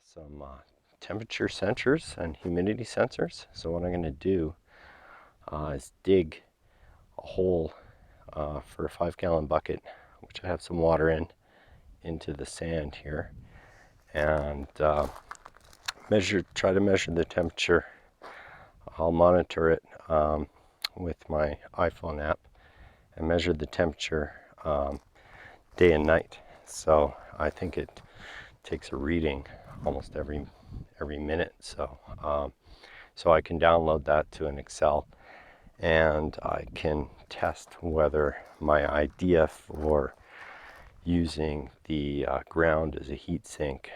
some temperature sensors and humidity sensors. So what I'm going to do is dig a hole for a 5-gallon bucket, which I have some water in, into the sand here, and try to measure the temperature. I'll monitor it with my iPhone app and measure the temperature day and night. So I think it takes a reading almost every minute. So I can download that to an Excel, and I can test whether my idea for using the ground as a heat sink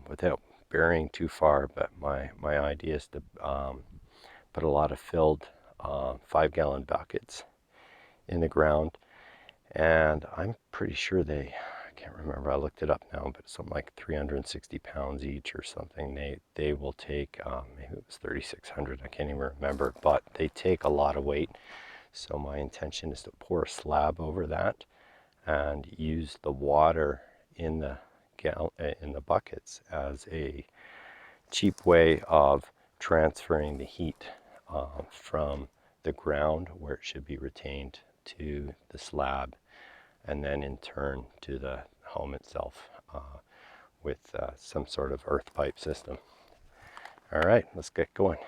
without burying too far, but my idea is to put a lot of filled 5-gallon buckets in the ground, and I'm pretty sure I can't remember, I looked it up now, but something like 360 pounds each or something. They will take, maybe it was 3,600, I can't even remember, but they take a lot of weight. So my intention is to pour a slab over that and use the water in the buckets as a cheap way of transferring the heat from the ground, where it should be retained, to the slab, and then in turn to the home itself with some sort of earth pipe system. All right, let's get going.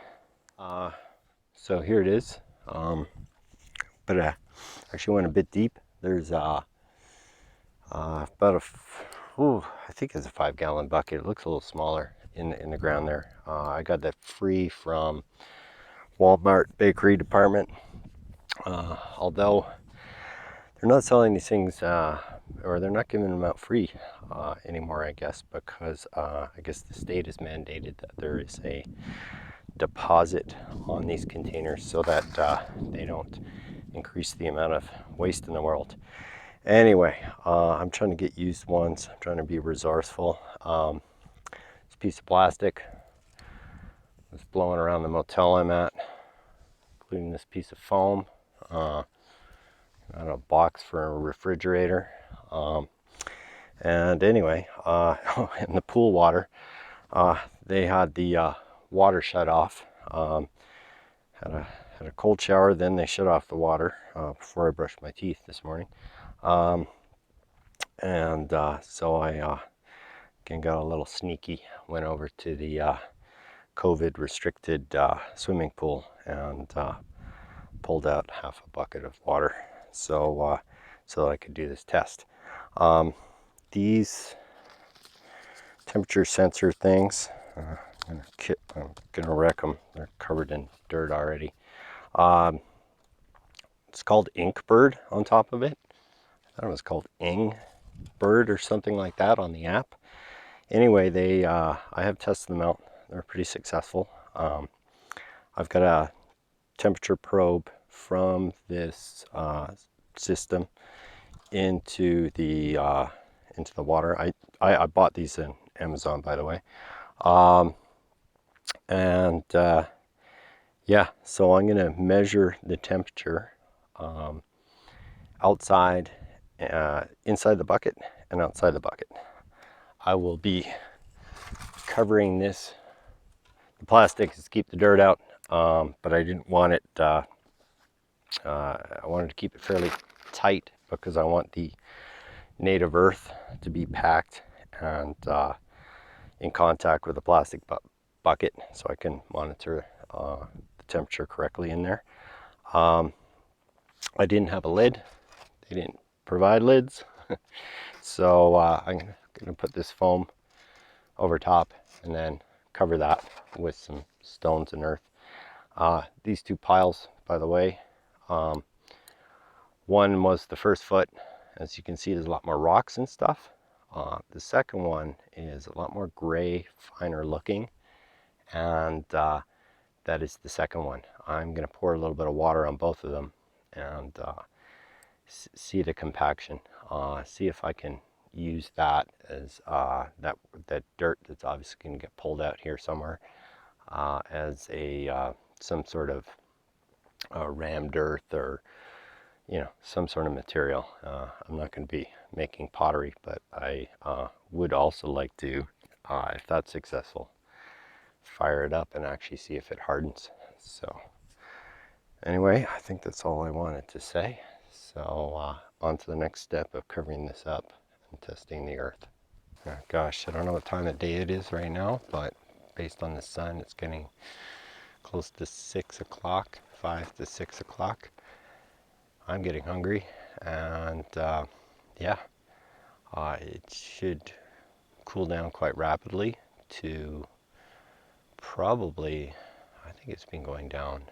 So here it is, but I actually went a bit deep. There's about I think it's a 5-gallon bucket. It looks a little smaller in the ground there. I got that free from Walmart bakery department, although they're not selling these things, or they're not giving them out free anymore, I guess, because I guess the state has mandated that there is a deposit on these containers so that they don't increase the amount of waste in the world. Anyway, I'm trying to get used ones. I'm trying to be resourceful. This piece of plastic was blowing around the motel I'm at, including this piece of foam. Got a box for a refrigerator. And anyway, in the pool water, they had the water shut off. Had a cold shower, then they shut off the water before I brushed my teeth this morning. So I again got a little sneaky, went over to the COVID restricted swimming pool and pulled out half a bucket of water so that I could do this test. These temperature sensor things, I'm gonna wreck them. They're covered in dirt already. It's called Ink Bird on top of it. I don't know, it's called Ing Bird or something like that on the app. Anyway, I have tested them out. They're pretty successful. I've got a temperature probe from this system into the water. I bought these in Amazon, by the way. Yeah, so I'm going to measure the temperature outside, inside the bucket and outside the bucket. I will be covering the plastic to keep the dirt out, but I didn't want it, I wanted to keep it fairly tight because I want the native earth to be packed and in contact with the plastic bucket, so I can monitor the temperature correctly in there. I didn't have a lid. They didn't provide lids. So I'm going to put this foam over top and then cover that with some stones and earth. These two piles, by the way, one was the first foot. As you can see, there's a lot more rocks and stuff. The second one is a lot more gray, finer looking, and that is the second one. I'm going to pour a little bit of water on both of them and see the compaction. See if I can use that as that dirt that's obviously going to get pulled out here somewhere as some sort of rammed earth, or some sort of material. I'm not going to be making pottery, but I would also like to if that's successful, fire it up and actually see if it hardens. So anyway, I think that's all I wanted to say. So on to the next step of covering this up and testing the earth. Gosh, I don't know what time of day it is right now, but based on the sun, it's getting close to 6 o'clock, 5 to 6 o'clock. I'm getting hungry, and yeah, it should cool down quite rapidly to probably, I think it's been going down,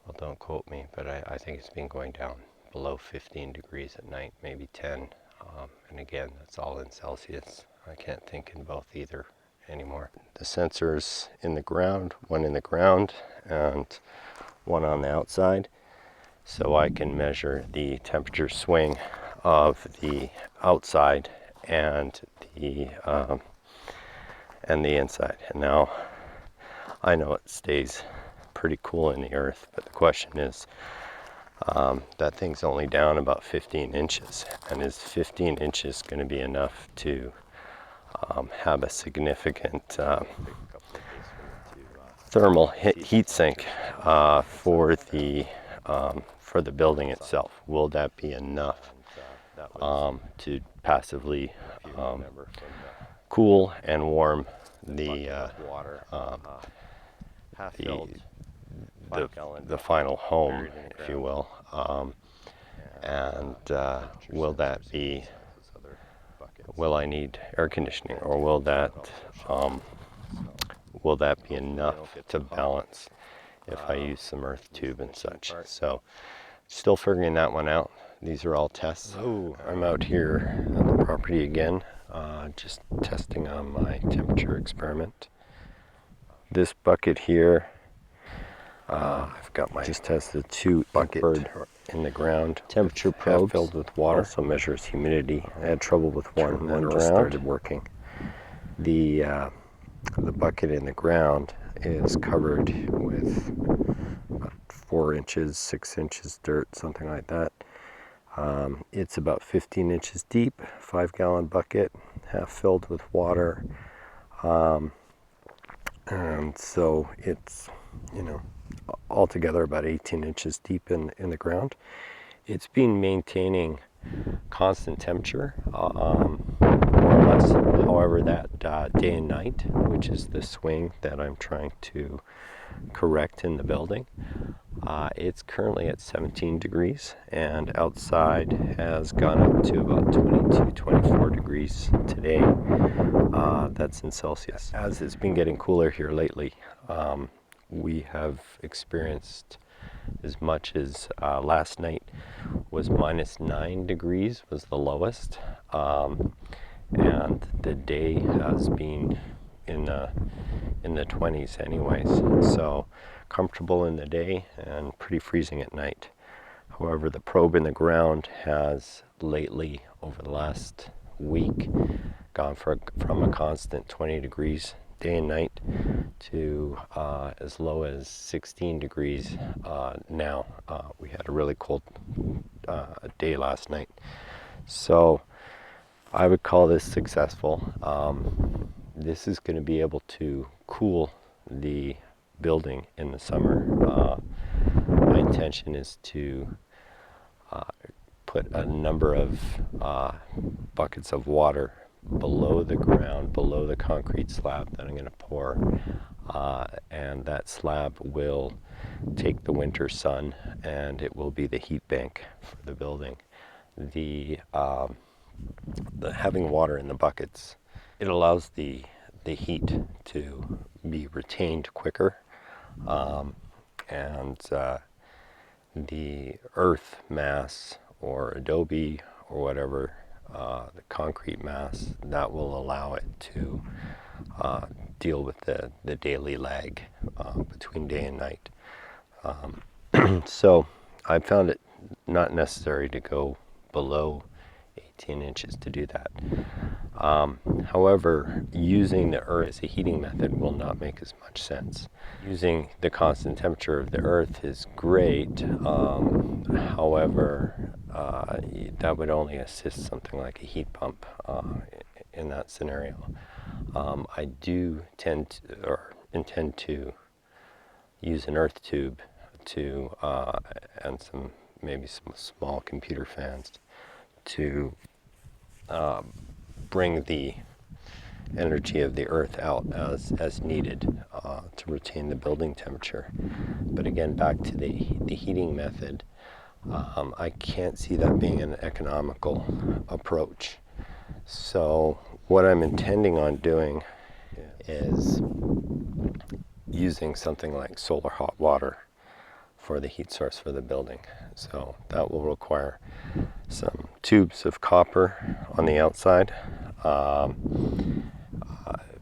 well, don't quote me, but I think it's been going down below 15 degrees at night, maybe 10. And again, that's all in Celsius. I can't think in both either anymore. The sensors in the ground, one in the ground and one on the outside, so I can measure the temperature swing of the outside and the inside. And now I know it stays pretty cool in the earth, but the question is, that thing's only down about 15 inches, and is 15 inches going to be enough to have a significant thermal heat sink for the building itself? Will that be enough to passively cool and warm the final home, if you will, and will I need air conditioning, or will that be enough to balance if I use some earth tube and such? So still figuring that one out. These are all tests. Oh, I'm out here at the property again, just testing on my temperature experiment. This bucket here, I've got my just tested 2 bucket in the ground temperature probe filled with water. Also measures humidity. I had trouble with one just started working. The bucket in the ground is covered with about 4 inches, 6 inches dirt, something like that. It's about 15 inches deep, 5-gallon bucket, half filled with water. And so it's, altogether about 18 inches deep in the ground. It's been maintaining constant temperature, more or less. However, that day and night, which is the swing that I'm trying to correct in the building, it's currently at 17 degrees, and outside has gone up to about 22, 24 degrees today. That's in Celsius. As it's been getting cooler here lately, we have experienced as much as last night was -9 degrees was the lowest, and the day has been in the 20s anyways, so comfortable in the day and pretty freezing at night. However, the probe in the ground has lately, over the last week, gone from a constant 20 degrees day and night to as low as 16 degrees now. We had a really cold day last night, so I would call this successful. This is going to be able to cool the building in the summer. My intention is to put a number of buckets of water below the ground, below the concrete slab that I'm going to pour, and that slab will take the winter sun, and it will be the heat bank for the building. The having water in the buckets, it allows the heat to be retained quicker, and the earth mass or adobe or whatever, the concrete mass, that will allow it to deal with the daily lag between day and night. So I found it not necessary to go below 18 inches to do that. However, using the earth as a heating method will not make as much sense. Using the constant temperature of the earth is great. However, that would only assist something like a heat pump in that scenario. I do intend to use an earth tube to and maybe some small computer fans to bring the energy of the earth out as needed to retain the building temperature. But again, back to the heating method, I can't see that being an economical approach. So what I'm intending on doing is using something like solar hot water for the heat source for the building. So that will require some tubes of copper on the outside,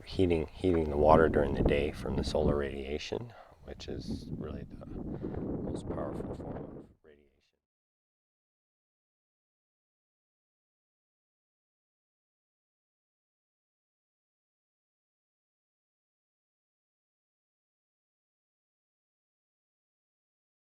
heating the water during the day from the solar radiation, which is really the most powerful form of